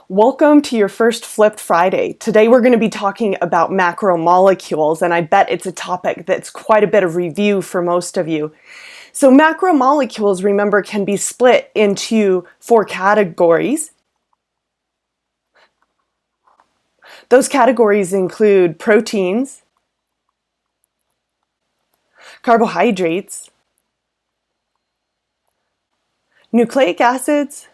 Welcome to your first Flipped Friday. Today we're going to be talking about macromolecules, and I bet it's a topic that's quite a bit of review for most of you. So macromolecules, remember, can be split into 4 categories. Those categories include proteins, carbohydrates, nucleic acids,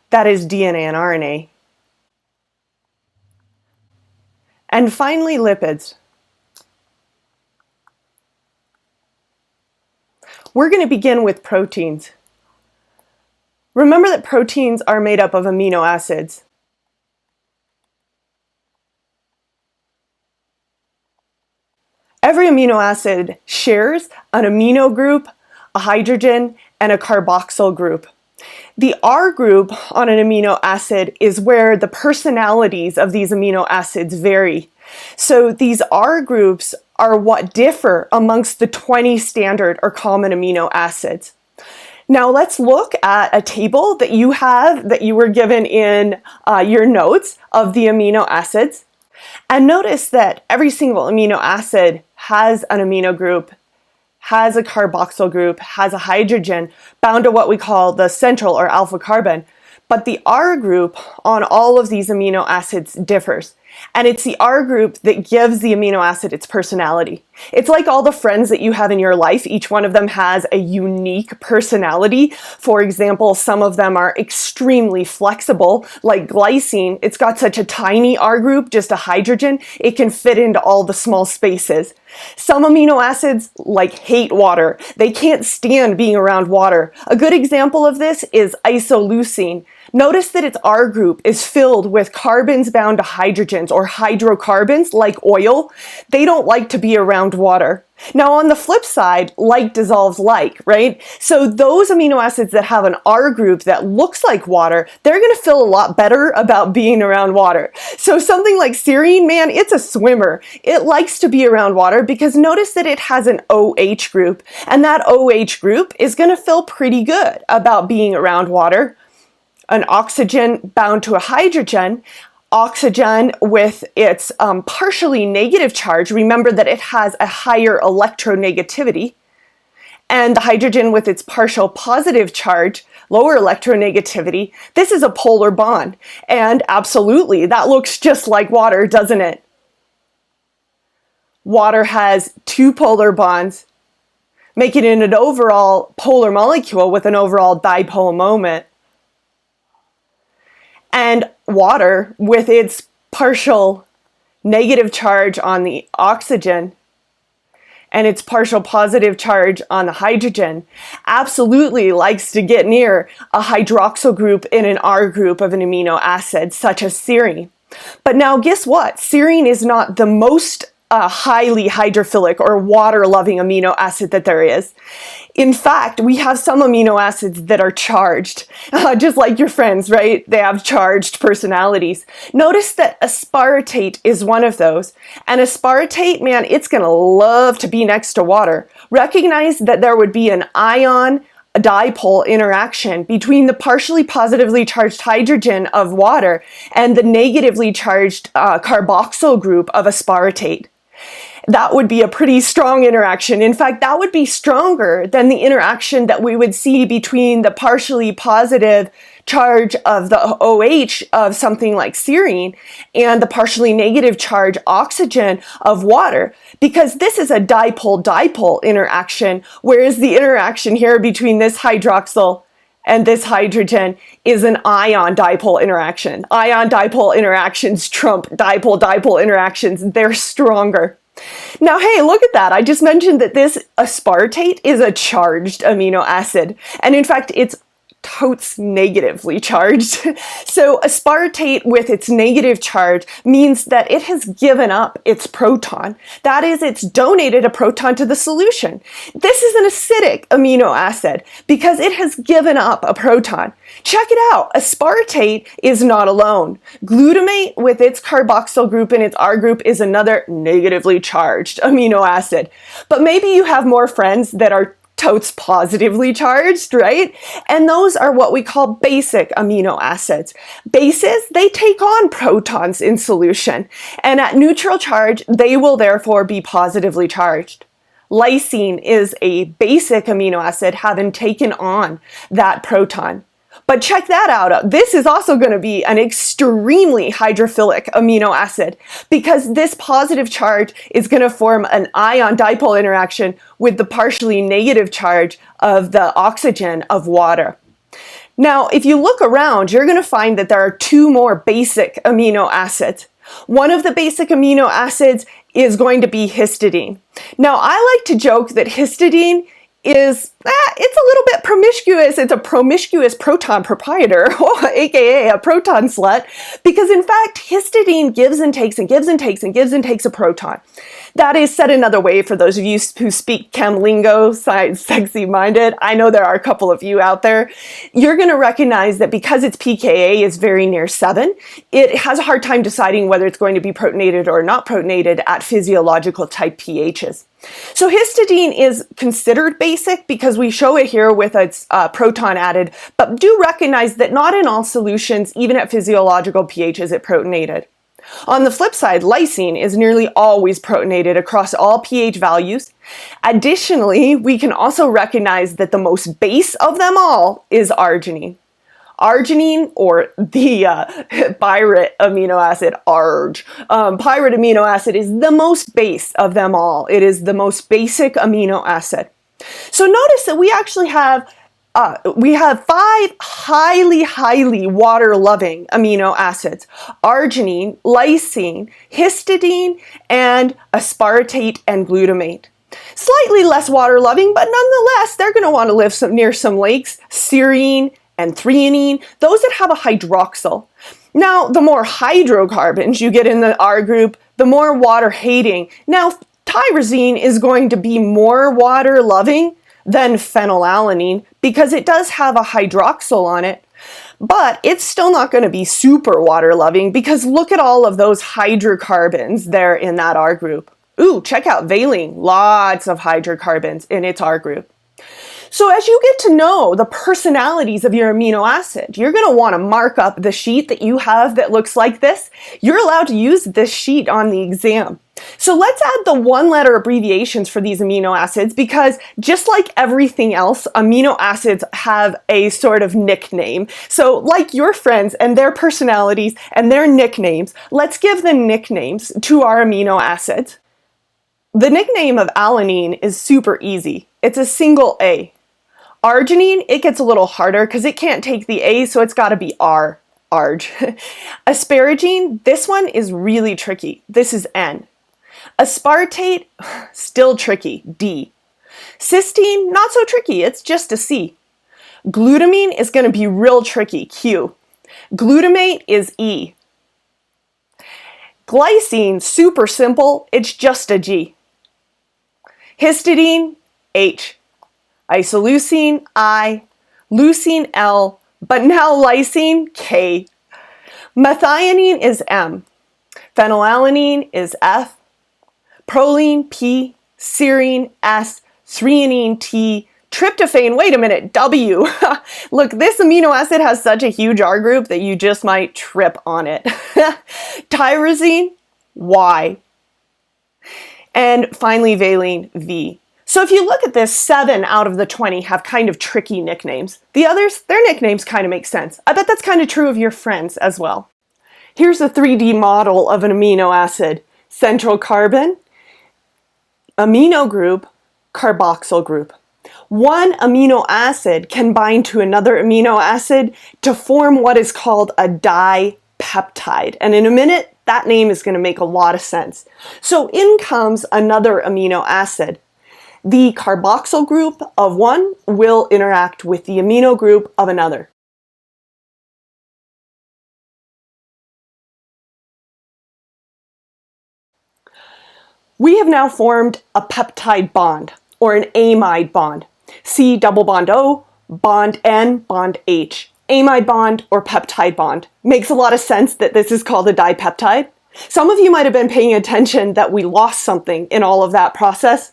that is DNA and RNA, and finally lipids. We're going to begin with proteins. Remember that proteins are made up of amino acids. Every amino acid shares an amino group, a hydrogen, and a carboxyl group. The R group on an amino acid is where the personalities of these amino acids vary. So these R groups are what differ amongst the 20 standard or common amino acids. Now let's look at a table that you were given in your notes of the amino acids. And notice that every single amino acid has an amino group, has a carboxyl group, has a hydrogen bound to what we call the central or alpha carbon. But the R group on all of these amino acids differs. And it's the R group that gives the amino acid its personality. It's like all the friends that you have in your life. Each one of them has a unique personality. For example, some of them are extremely flexible, like glycine. It's got such a tiny R group, just a hydrogen, it can fit into all the small spaces. Some amino acids hate water. They can't stand being around water. A good example of this is isoleucine. Notice that its R group is filled with carbons bound to hydrogens or hydrocarbons like oil. They don't like to be around water. Now on the flip side, like dissolves like, right? So those amino acids that have an R group that looks like water, they're going to feel a lot better about being around water. So something like serine, man, it's a swimmer. It likes to be around water because notice that it has an OH group, and that OH group is going to feel pretty good about being around water. An oxygen bound to a hydrogen, oxygen with its partially negative charge, remember that it has a higher electronegativity, and the hydrogen with its partial positive charge, lower electronegativity, this is a polar bond. And absolutely, that looks just like water, doesn't it? Water has 2 polar bonds, making it an overall polar molecule with an overall dipole moment. And water, with its partial negative charge on the oxygen and its partial positive charge on the hydrogen, absolutely likes to get near a hydroxyl group in an R group of an amino acid, such as serine. But now guess what? Serine is not the most highly hydrophilic or water-loving amino acid that there is. In fact, we have some amino acids that are charged, just like your friends, right? They have charged personalities. Notice that aspartate is one of those. And aspartate, man, it's going to love to be next to water. Recognize that there would be an ion dipole interaction between the partially positively charged hydrogen of water and the negatively charged carboxyl group of aspartate. That would be a pretty strong interaction. In fact, that would be stronger than the interaction that we would see between the partially positive charge of the OH of something like serine and the partially negative charge oxygen of water, because this is a dipole-dipole interaction, whereas the interaction here between this hydroxyl and this hydrogen is an ion-dipole interaction. Ion-dipole interactions trump dipole-dipole interactions. They're stronger. Now, hey, look at that. I just mentioned that this aspartate is a charged amino acid. And in fact, it's totes negatively charged. So aspartate with its negative charge means that it has given up its proton. That is, it's donated a proton to the solution. This is an acidic amino acid because it has given up a proton. Check it out. Aspartate is not alone. Glutamate with its carboxyl group and its R group is another negatively charged amino acid. But maybe you have more friends that are totes positively charged, right? And those are what we call basic amino acids. Bases, they take on protons in solution, and at neutral charge, they will therefore be positively charged. Lysine is a basic amino acid having taken on that proton. But check that out. This is also going to be an extremely hydrophilic amino acid because this positive charge is going to form an ion dipole interaction with the partially negative charge of the oxygen of water. Now, if you look around, you're going to find that there are two more basic amino acids. One of the basic amino acids is going to be histidine. Now, I like to joke that histidine is, it's a little bit promiscuous. It's a promiscuous proton proprietor, aka a proton slut, because in fact, histidine gives and takes and gives and takes and gives and takes a proton. That is said another way for those of you who speak chem lingo, sexy-minded. I know there are a couple of you out there. You're going to recognize that because its pKa is very near 7, it has a hard time deciding whether it's going to be protonated or not protonated at physiological type pHs. So histidine is considered basic because we show it here with its proton added, but do recognize that not in all solutions, even at physiological pH, is it protonated. On the flip side, lysine is nearly always protonated across all pH values. Additionally, we can also recognize that the most base of them all is arginine. Arginine, or the pirate amino acid, ARG. Pirate amino acid is the most base of them all. It is the most basic amino acid. So notice that we actually have 5 highly water-loving amino acids: arginine, lysine, histidine, and aspartate and glutamate. Slightly less water-loving, but nonetheless, they're going to want to live near some lakes: serine and threonine, those that have a hydroxyl. Now, the more hydrocarbons you get in the R group, the more water-hating. Now, tyrosine is going to be more water-loving than phenylalanine because it does have a hydroxyl on it, but it's still not going to be super water-loving because look at all of those hydrocarbons there in that R group. Ooh, check out valine, lots of hydrocarbons in its R group. So as you get to know the personalities of your amino acid, you're going to want to mark up the sheet that you have that looks like this. You're allowed to use this sheet on the exam. So let's add the one-letter abbreviations for these amino acids because just like everything else, amino acids have a sort of nickname. So like your friends and their personalities and their nicknames, let's give them nicknames to our amino acids. The nickname of alanine is super easy. It's a single A. Arginine, it gets a little harder because it can't take the A, so it's got to be R, Arg. Asparagine, this one is really tricky. This is N. Aspartate, still tricky, D. Cysteine, not so tricky, it's just a C. Glutamine is going to be real tricky, Q. Glutamate is E. Glycine, super simple, it's just a G. Histidine, H. Isoleucine, I. Leucine, L. But now lysine, K. Methionine is M. Phenylalanine is F. Prolene, P. Serine, S. Threonine, T. Tryptophan, wait a minute, W. Look, this amino acid has such a huge R group that you just might trip on it. Tyrosine, Y. And finally, valine, V. So if you look at this, 7 out of the 20 have kind of tricky nicknames. The others, their nicknames kind of make sense. I bet that's kind of true of your friends as well. Here's a 3D model of an amino acid. Central carbon, amino group, carboxyl group. One amino acid can bind to another amino acid to form what is called a dipeptide. And in a minute, that name is going to make a lot of sense. So in comes another amino acid. The carboxyl group of one will interact with the amino group of another. We have now formed a peptide bond, or an amide bond. C double bond O, bond N, bond H. Amide bond or peptide bond. Makes a lot of sense that this is called a dipeptide. Some of you might have been paying attention that we lost something in all of that process.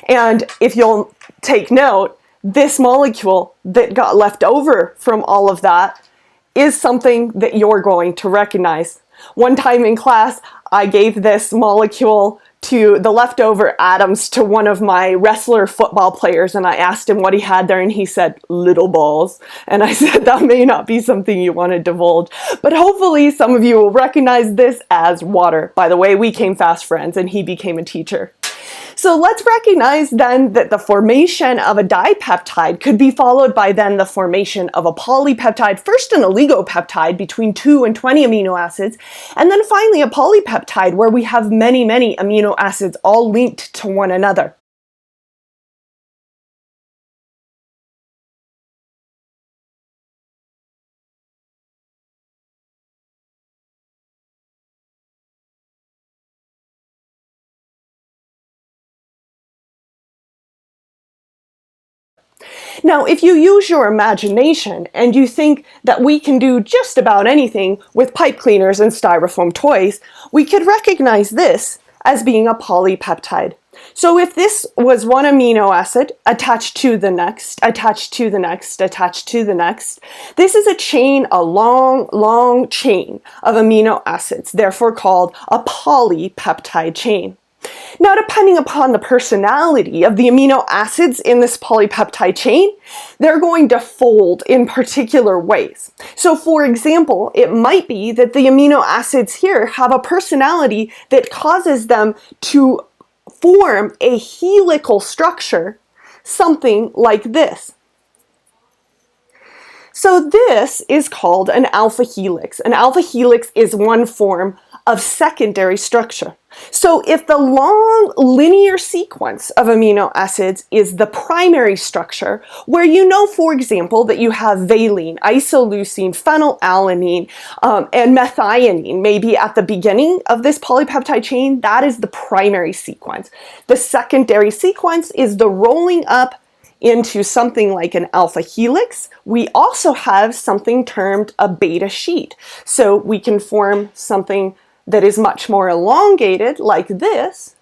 And if you'll take note, this molecule that got left over from all of that is something that you're going to recognize. One time in class, I gave this molecule to the leftover atoms to one of my wrestler football players, and I asked him what he had there, and he said, little balls. And I said, that may not be something you want to divulge, but hopefully some of you will recognize this as water. By the way, we became fast friends, and he became a teacher. So let's recognize then that the formation of a dipeptide could be followed by then the formation of a polypeptide, first an oligopeptide between 2 and 20 amino acids, and then finally a polypeptide where we have many, many amino acids all linked to one another. Now, if you use your imagination and you think that we can do just about anything with pipe cleaners and styrofoam toys, we could recognize this as being a polypeptide. So if this was one amino acid attached to the next, attached to the next, attached to the next, this is a chain, a long, long chain of amino acids, therefore called a polypeptide chain. Now, depending upon the personality of the amino acids in this polypeptide chain, they're going to fold in particular ways. So, for example, it might be that the amino acids here have a personality that causes them to form a helical structure, something like this. So this is called an alpha helix. An alpha helix is one form of secondary structure. So if the long linear sequence of amino acids is the primary structure, where you know, for example, that you have valine, isoleucine, phenylalanine, and methionine maybe at the beginning of this polypeptide chain, that is the primary sequence. The secondary sequence is the rolling up into something like an alpha helix. We also have something termed a beta sheet. So we can form something that is much more elongated like this,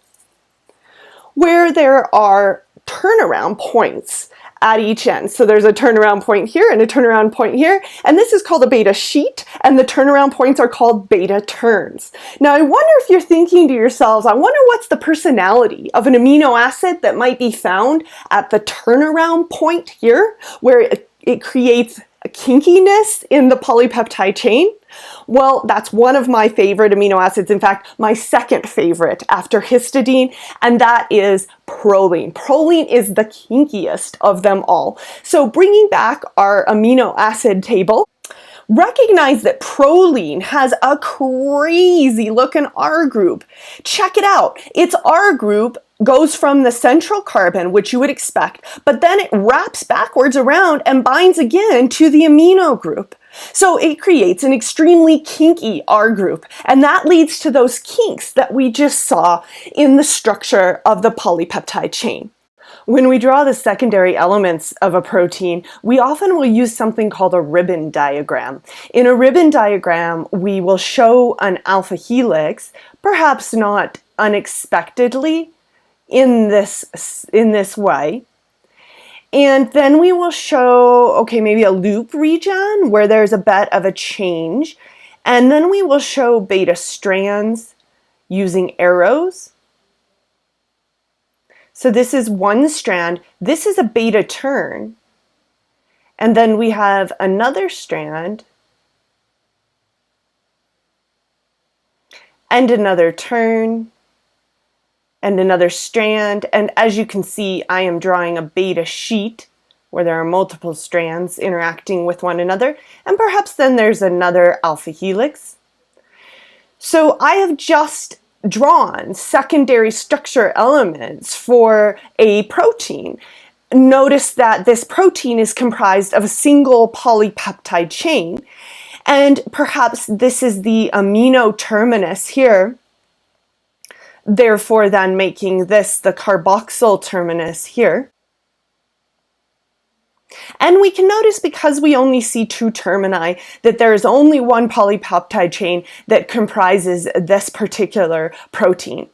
where there are turnaround points at each end. So there's a turnaround point here and a turnaround point here, and this is called a beta sheet, and the turnaround points are called beta turns. Now I wonder if you're thinking to yourselves, I wonder what's the personality of an amino acid that might be found at the turnaround point here, where it creates a kinkiness in the polypeptide chain. Well, that's one of my favorite amino acids. In fact, my second favorite after histidine, and that is proline. Proline is the kinkiest of them all. So bringing back our amino acid table, recognize that proline has a crazy looking R group. Check it out. Its R group goes from the central carbon, which you would expect, but then it wraps backwards around and binds again to the amino group. So it creates an extremely kinky R group, and that leads to those kinks that we just saw in the structure of the polypeptide chain. When we draw the secondary elements of a protein, we often will use something called a ribbon diagram. In a ribbon diagram, we will show an alpha helix, perhaps not unexpectedly, in this way. And then we will show, okay, maybe a loop region where there's a bit of a change. And then we will show beta strands using arrows. So this is one strand. This is a beta turn. And then we have another strand and another turn and another strand, and as you can see, I am drawing a beta sheet where there are multiple strands interacting with one another, and perhaps then there's another alpha helix. So I have just drawn secondary structure elements for a protein. Notice that this protein is comprised of a single polypeptide chain, and perhaps this is the amino terminus here, therefore then making this the carboxyl terminus here. And we can notice, because we only see two termini, that there is only one polypeptide chain that comprises this particular protein.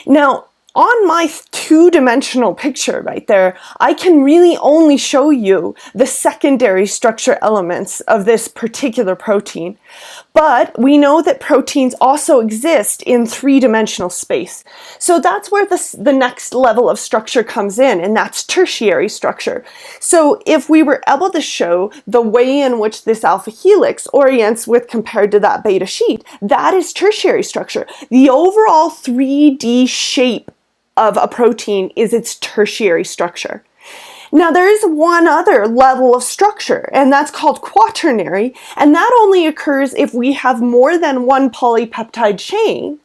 Now, On my two-dimensional picture right there, I can really only show you the secondary structure elements of this particular protein. But we know that proteins also exist in three-dimensional space. So that's where the next level of structure comes in, and that's tertiary structure. So if we were able to show the way in which this alpha helix orients with compared to that beta sheet, that is tertiary structure. The overall 3D shape of a protein is its tertiary structure. Now there is one other level of structure, and that's called quaternary, and that only occurs if we have more than one polypeptide chain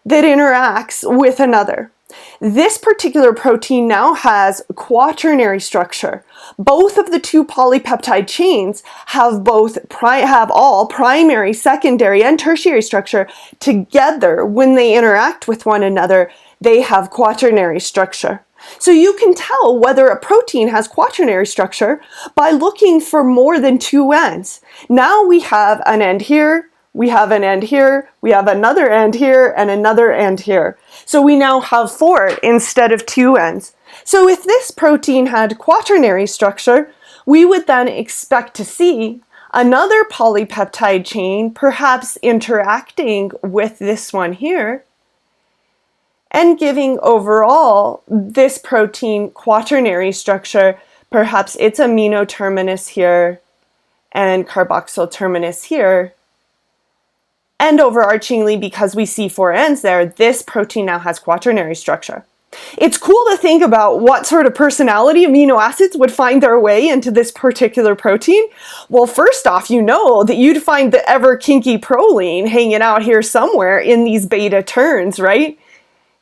that interacts with another. This particular protein now has quaternary structure. Both of the two polypeptide chains have all primary, secondary, and tertiary structure together. When they interact with one another, they have quaternary structure. So you can tell whether a protein has quaternary structure by looking for more than two ends. Now we have an end here, we have an end here, we have another end here, and another end here. So we now have 4 instead of 2 ends. So if this protein had quaternary structure, we would then expect to see another polypeptide chain perhaps interacting with this one here, and giving overall this protein quaternary structure, perhaps its amino terminus here and carboxyl terminus here. And overarchingly, because we see 4 ends there, this protein now has quaternary structure. It's cool to think about what sort of personality amino acids would find their way into this particular protein. Well, first off, you know that you'd find the ever kinky proline hanging out here somewhere in these beta turns, right?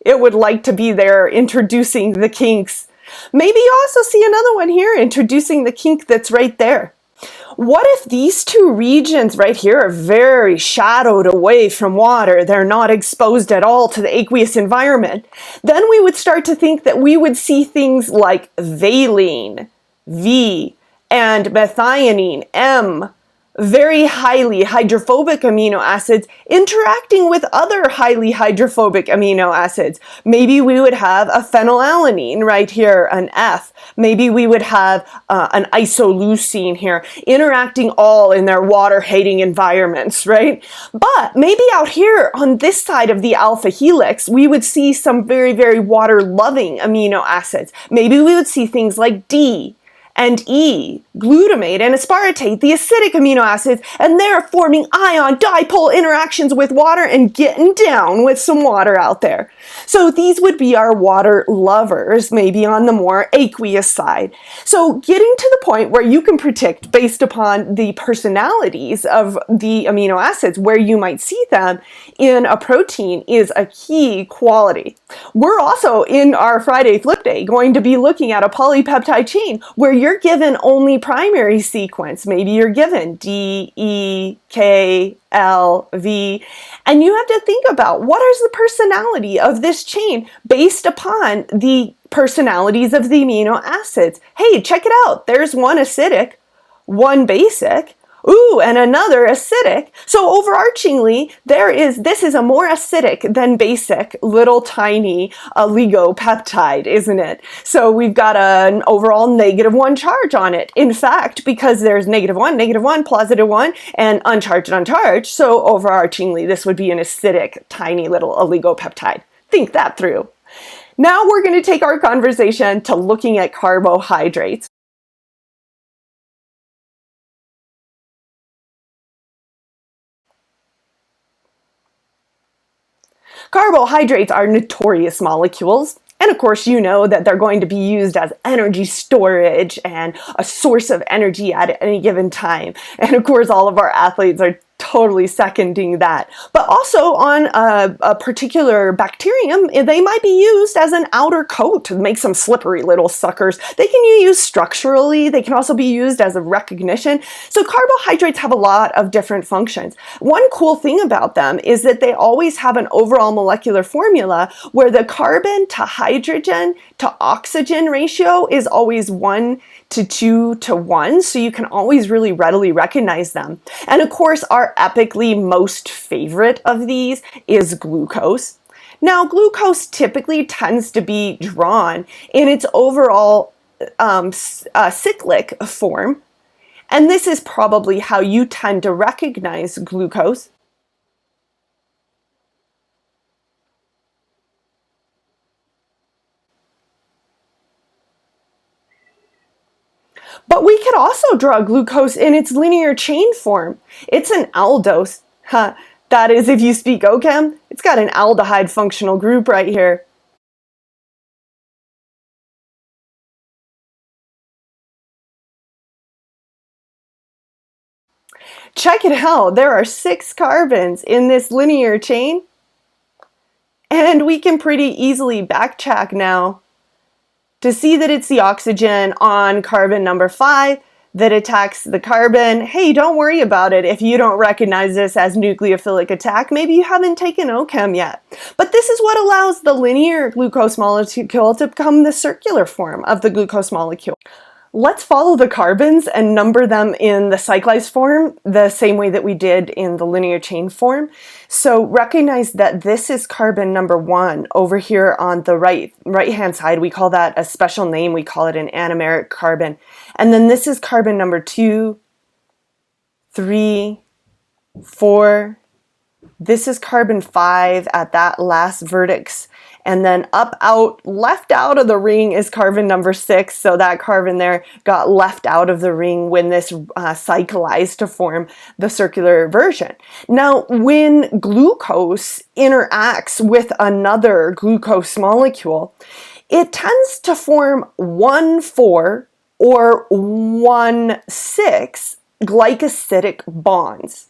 It would like to be there introducing the kinks. Maybe you also see another one here introducing the kink that's right there. What if these two regions right here are very shadowed away from water? They're not exposed at all to the aqueous environment. Then we would start to think that we would see things like valine, V, and methionine, M, very highly hydrophobic amino acids interacting with other highly hydrophobic amino acids. Maybe we would have a phenylalanine right here, an F. Maybe we would have an isoleucine here, interacting all in their water-hating environments, right? But maybe out here on this side of the alpha helix, we would see some very, very water-loving amino acids. Maybe we would see things like D and E, glutamate and aspartate, the acidic amino acids, and they're forming ion dipole interactions with water and getting down with some water out there. So these would be our water lovers, maybe on the more aqueous side. So getting to the point where you can predict, based upon the personalities of the amino acids, where you might see them in a protein is a key quality. We're also, in our Friday Flip Day, going to be looking at a polypeptide chain where you're given only primary sequence. Maybe you're given D, E, K, L, V, and you have to think about what is the personality of this chain based upon the personalities of the amino acids. Hey, check it out. There's one acidic, one basic, ooh, and another acidic. So overarchingly, this is a more acidic than basic little tiny oligopeptide, isn't it? So we've got an overall -1 charge on it. In fact, because there's -1, -1, +1, and uncharged, uncharged, so overarchingly, this would be an acidic tiny little oligopeptide. Think that through. Now we're going to take our conversation to looking at carbohydrates. Carbohydrates are notorious molecules, and of course you know that they're going to be used as energy storage and a source of energy at any given time. And of course all of our athletes are totally seconding that. But also on a particular bacterium, they might be used as an outer coat to make some slippery little suckers. They can be used structurally. They can also be used as a recognition. So carbohydrates have a lot of different functions. One cool thing about them is that they always have an overall molecular formula where the carbon to hydrogen to oxygen ratio is always 1 to 2 to 1, so you can always really readily recognize them. And of course, our epically most favorite of these is glucose. Now, glucose typically tends to be drawn in its overall cyclic form, and this is probably how you tend to recognize glucose. But we could also draw glucose in its linear chain form. It's an aldose. That is, if you speak OChem, it's got an aldehyde functional group right here. Check it out, there are 6 carbons in this linear chain, and we can pretty easily backtrack now to see that it's the oxygen on carbon number 5 that attacks the carbon. Hey, don't worry about it if you don't recognize this as nucleophilic attack. Maybe you haven't taken OChem yet. But this is what allows the linear glucose molecule to become the circular form of the glucose molecule. Let's follow the carbons and number them in the cyclized form the same way that we did in the linear chain form. So recognize that this is carbon number 1 over here on the right-hand side. We call that a special name. We call it an anomeric carbon. And then this is carbon number 2, 3, 4. This is carbon 5 at that last vertex. And then left out of the ring is carbon number 6. So that carbon there got left out of the ring when this cyclized to form the circular version. Now, when glucose interacts with another glucose molecule, it tends to form 1,4 or 1,6 glycosidic bonds.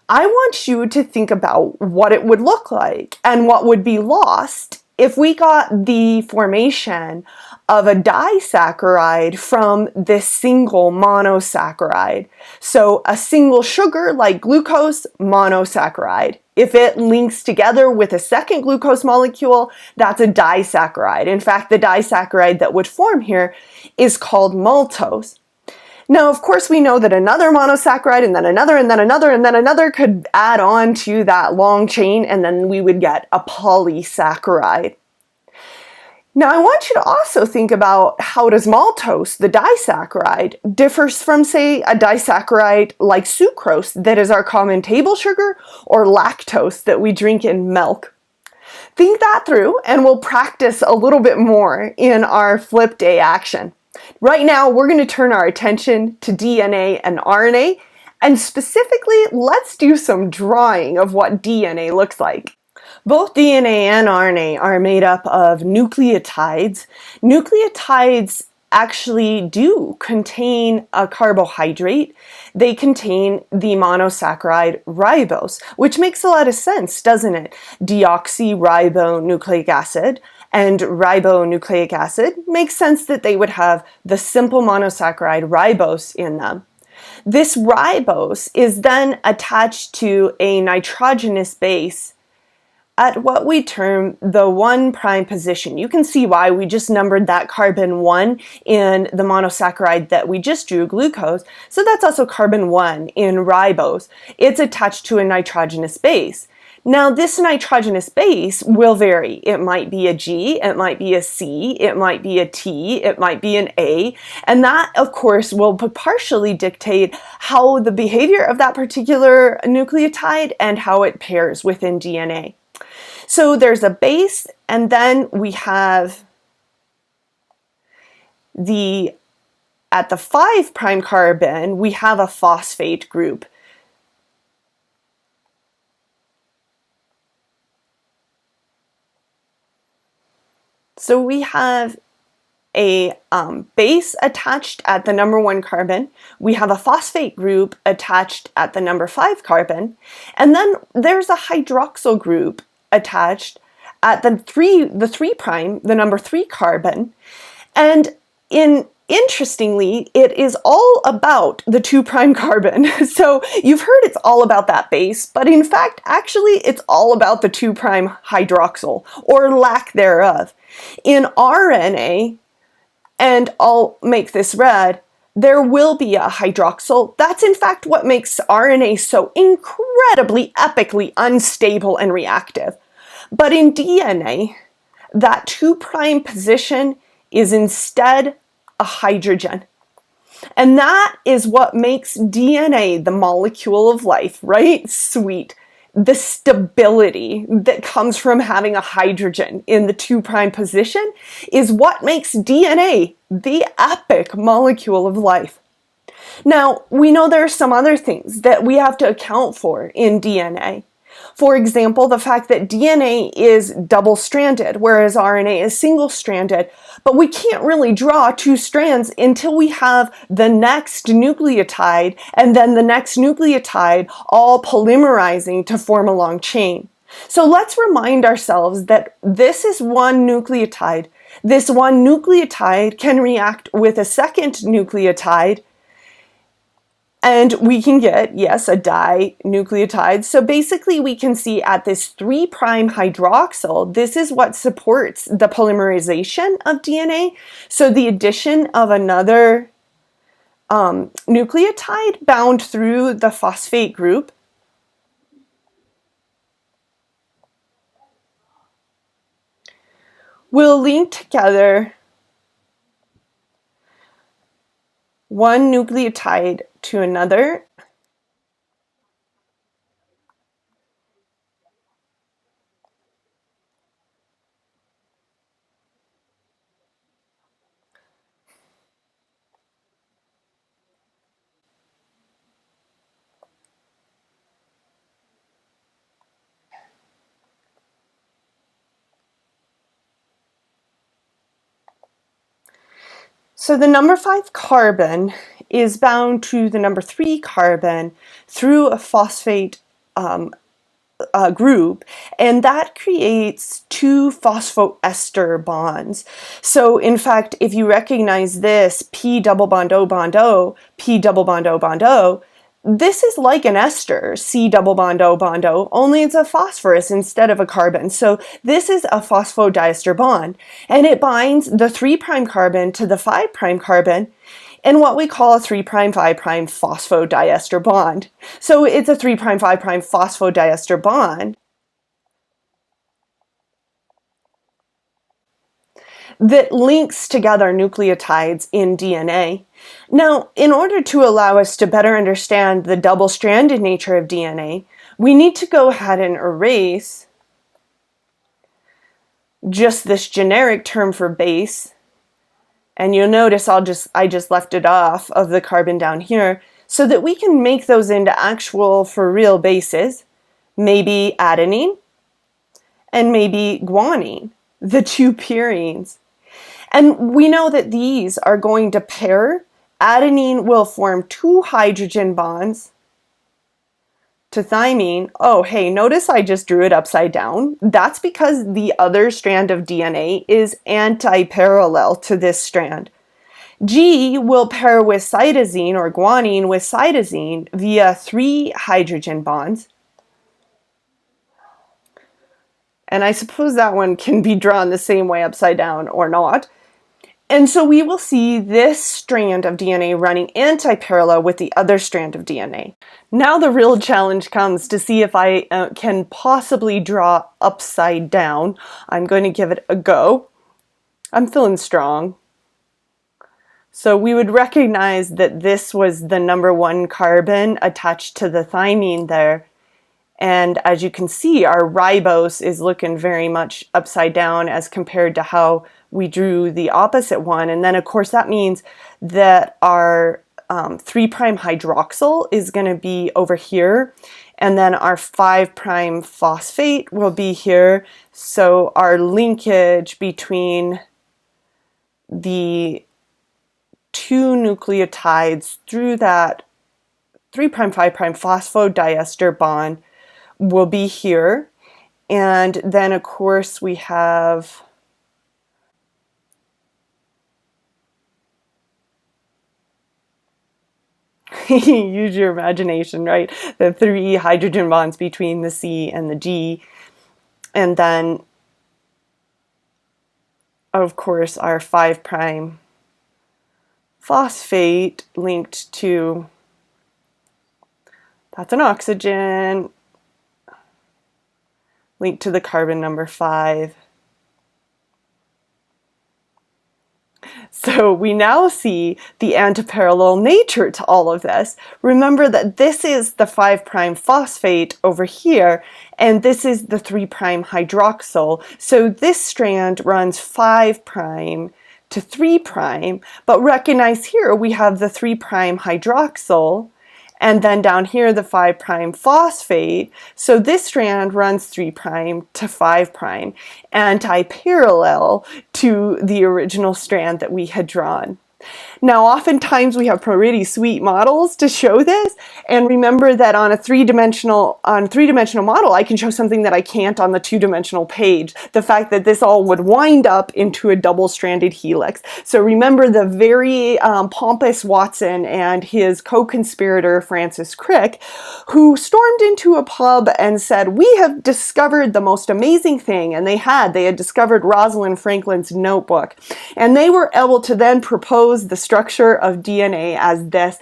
I want you to think about what it would look like and what would be lost if we got the formation of a disaccharide from this single monosaccharide. So a single sugar like glucose, monosaccharide. If it links together with a second glucose molecule, that's a disaccharide. In fact, the disaccharide that would form here is called maltose. Now, of course, we know that another monosaccharide and then another and then another and then another could add on to that long chain, and then we would get a polysaccharide. Now, I want you to also think about how does maltose, the disaccharide, differs from, say, a disaccharide like sucrose that is our common table sugar, or lactose that we drink in milk. Think that through, and we'll practice a little bit more in our flip day action. Right now, we're going to turn our attention to DNA and RNA, and specifically, let's do some drawing of what DNA looks like. Both DNA and RNA are made up of nucleotides. Nucleotides actually do contain a carbohydrate. They contain the monosaccharide ribose, which makes a lot of sense, doesn't it? Deoxyribonucleic acid and ribonucleic acid makes sense that they would have the simple monosaccharide ribose in them. This ribose is then attached to a nitrogenous base at what we term the 1' position. You can see why we just numbered that carbon 1 in the monosaccharide that we just drew, glucose. So that's also carbon 1 in ribose. It's attached to a nitrogenous base. Now, this nitrogenous base will vary. It might be a G, it might be a C, it might be a T, it might be an A, and that, of course, will partially dictate how the behavior of that particular nucleotide and how it pairs within DNA. So there's a base, and then we have at the 5' carbon, we have a phosphate group. So we have a base attached at the number 1 carbon. We have a phosphate group attached at the number 5 carbon. And then there's a hydroxyl group attached at the number 3 carbon. And interestingly, it is all about the 2' carbon. So you've heard it's all about that base, but in fact, actually, it's all about the 2' hydroxyl, or lack thereof. In RNA, and I'll make this red, there will be a hydroxyl. That's in fact what makes RNA so incredibly, epically unstable and reactive. But in DNA, that 2' position is instead a hydrogen. And that is what makes DNA the molecule of life, right? Sweet. The stability that comes from having a hydrogen in the 2' position is what makes DNA the epic molecule of life. Now, we know there are some other things that we have to account for in DNA. For example, the fact that DNA is double-stranded, whereas RNA is single-stranded. But we can't really draw 2 strands until we have the next nucleotide and then the next nucleotide all polymerizing to form a long chain. So let's remind ourselves that this is one nucleotide. This one nucleotide can react with a second nucleotide, and we can get, yes, a dinucleotide. So basically we can see at this 3' hydroxyl, this is what supports the polymerization of DNA. So the addition of another nucleotide bound through the phosphate group will link together one nucleotide to another. So the number 5 carbon is bound to the number 3 carbon through a phosphate group, and that creates 2 phosphoester bonds. So in fact, if you recognize this P double bond O bond O, P double bond O bond O, this is like an ester, C double bond O, only it's a phosphorus instead of a carbon. So this is a phosphodiester bond, and it binds the 3' carbon to the 5' carbon in what we call a 3' 5' phosphodiester bond. So it's a 3' 5' phosphodiester bond that links together nucleotides in DNA. Now, in order to allow us to better understand the double-stranded nature of DNA, we need to go ahead and erase just this generic term for base. And you'll notice I just left it off of the carbon down here so that we can make those into actual for real bases, maybe adenine and maybe guanine, the 2 purines. And we know that these are going to pair. Adenine will form 2 hydrogen bonds to thymine. Oh, hey, notice I just drew it upside down. That's because the other strand of DNA is anti-parallel to this strand. G will pair with cytosine or guanine with cytosine via 3 hydrogen bonds. And I suppose that one can be drawn the same way upside down or not. And so we will see this strand of DNA running anti-parallel with the other strand of DNA. Now the real challenge comes to see if I can possibly draw upside down. I'm going to give it a go. I'm feeling strong. So we would recognize that this was the number 1 carbon attached to the thymine there. And as you can see, our ribose is looking very much upside down as compared to how we drew the opposite one. And then of course that means that our 3' hydroxyl is going to be over here, and then our 5' phosphate will be here. So our linkage between the 2 nucleotides through that 3' 5' phosphodiester bond will be here. And then of course we have use your imagination, right? The 3 hydrogen bonds between the C and the G. And then of course our 5' phosphate linked to, that's an oxygen, linked to the carbon number 5. So we now see the antiparallel nature to all of this. Remember that this is the 5' phosphate over here, and this is the 3' hydroxyl. So this strand runs 5' to 3', but recognize here we have the 3' hydroxyl, and then down here the 5' phosphate. So this strand runs 3' to 5', anti-parallel to the original strand that we had drawn. Now, oftentimes we have pretty sweet models to show this, and remember that on a three-dimensional model, I can show something that I can't on the two-dimensional page. The fact that this all would wind up into a double-stranded helix. So remember the very pompous Watson and his co-conspirator Francis Crick, who stormed into a pub and said, "We have discovered the most amazing thing," and they had discovered Rosalind Franklin's notebook, and they were able to then propose the structure of DNA as this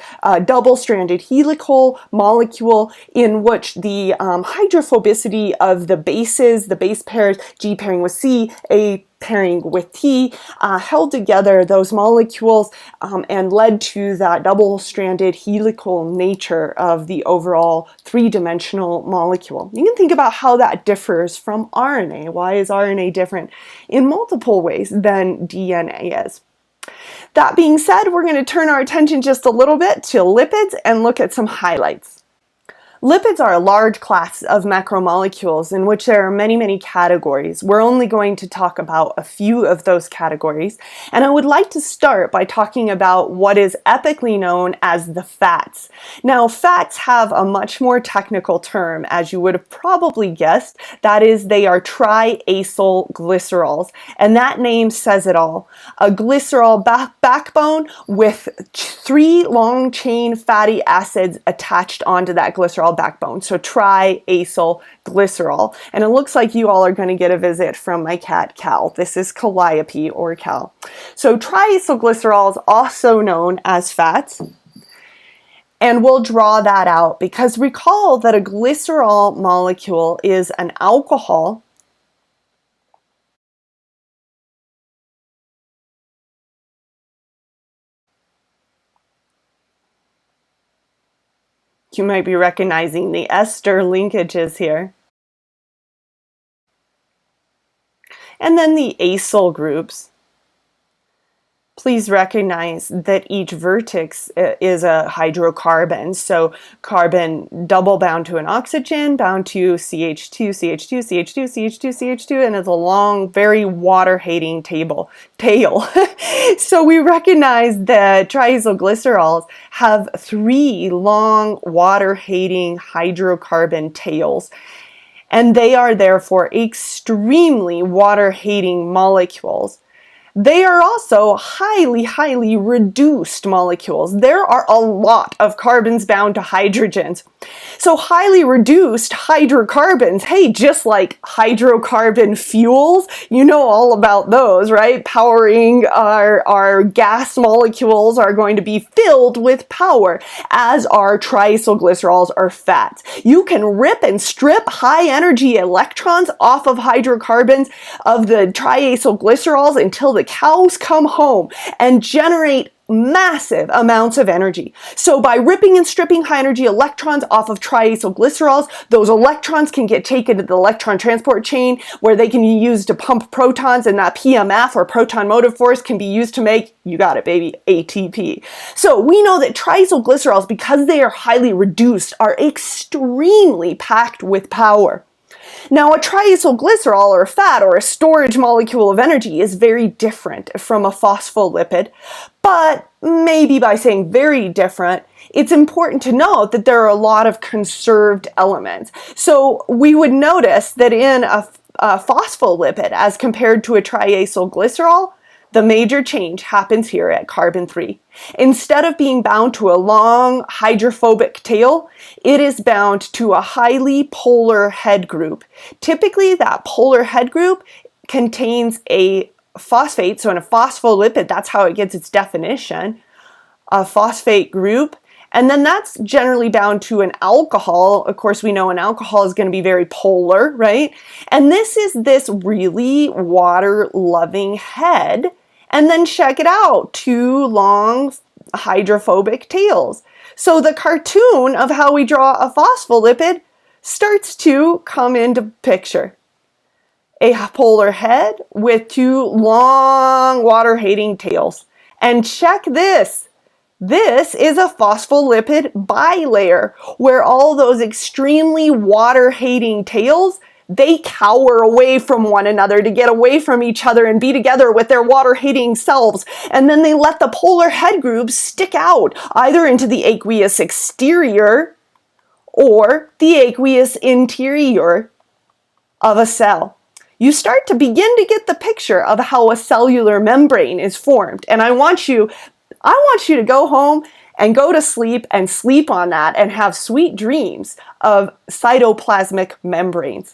double-stranded helical molecule in which the hydrophobicity of the bases, the base pairs, G pairing with C, A pairing with T, held together those molecules and led to that double-stranded helical nature of the overall three-dimensional molecule. You can think about how that differs from RNA. Why is RNA different in multiple ways than DNA is? That being said, we're going to turn our attention just a little bit to lipids and look at some highlights. Lipids are a large class of macromolecules in which there are many, many categories. We're only going to talk about a few of those categories, and I would like to start by talking about what is epically known as the fats. Now, fats have a much more technical term, as you would have probably guessed. That is, they are triacyl glycerols, and that name says it all. A glycerol backbone with 3 long-chain fatty acids attached onto that glycerol backbone, so triacyl glycerol. And it looks like you all are going to get a visit from my cat Cal. This is Calliope or Cal. So triacyl glycerols, also known as fats, and we'll draw that out because recall that a glycerol molecule is an alcohol You might be recognizing the ester linkages here. And then the acyl groups. Please recognize that each vertex is a hydrocarbon. So carbon double bound to an oxygen, bound to CH2, CH2, CH2, CH2, CH2, and it's a long, very water-hating tail. So we recognize that triacylglycerols have 3 long, water-hating hydrocarbon tails. And they are therefore extremely water-hating molecules. They are also highly, highly reduced molecules. There are a lot of carbons bound to hydrogens. So highly reduced hydrocarbons, hey, just like hydrocarbon fuels, you know all about those, right? Powering our gas molecules are going to be filled with power, as are triacylglycerols or fats. You can rip and strip high energy electrons off of hydrocarbons of the triacylglycerols until the cows come home and generate massive amounts of energy. So by ripping and stripping high energy electrons off of triacylglycerols, those electrons can get taken to the electron transport chain where they can be used to pump protons, and that PMF or proton motive force can be used to make, you got it baby, ATP. So we know that triacylglycerols, because they are highly reduced, are extremely packed with power. Now, a triacylglycerol or a fat or a storage molecule of energy is very different from a phospholipid, but maybe by saying very different, it's important to note that there are a lot of conserved elements. So we would notice that in a phospholipid as compared to a triacylglycerol, the major change happens here at carbon 3. Instead of being bound to a long hydrophobic tail, it is bound to a highly polar head group. Typically, that polar head group contains a phosphate, so in a phospholipid, that's how it gets its definition, a phosphate group, And then that's generally bound to an alcohol. Of course, we know an alcohol is going to be very polar, right? And this is this really water-loving head. And then check it out, two long hydrophobic tails. So the cartoon of how we draw a phospholipid starts to come into picture. A polar head with two long water-hating tails. And check this. This is a phospholipid bilayer where all those extremely water-hating tails, they cower away from one another to get away from each other and be together with their water-hating selves. And then they let the polar head groups stick out either into the aqueous exterior or the aqueous interior of a cell. You start to begin to get the picture of how a cellular membrane is formed. And I want you to go home and go to sleep and sleep on that and have sweet dreams of cytoplasmic membranes.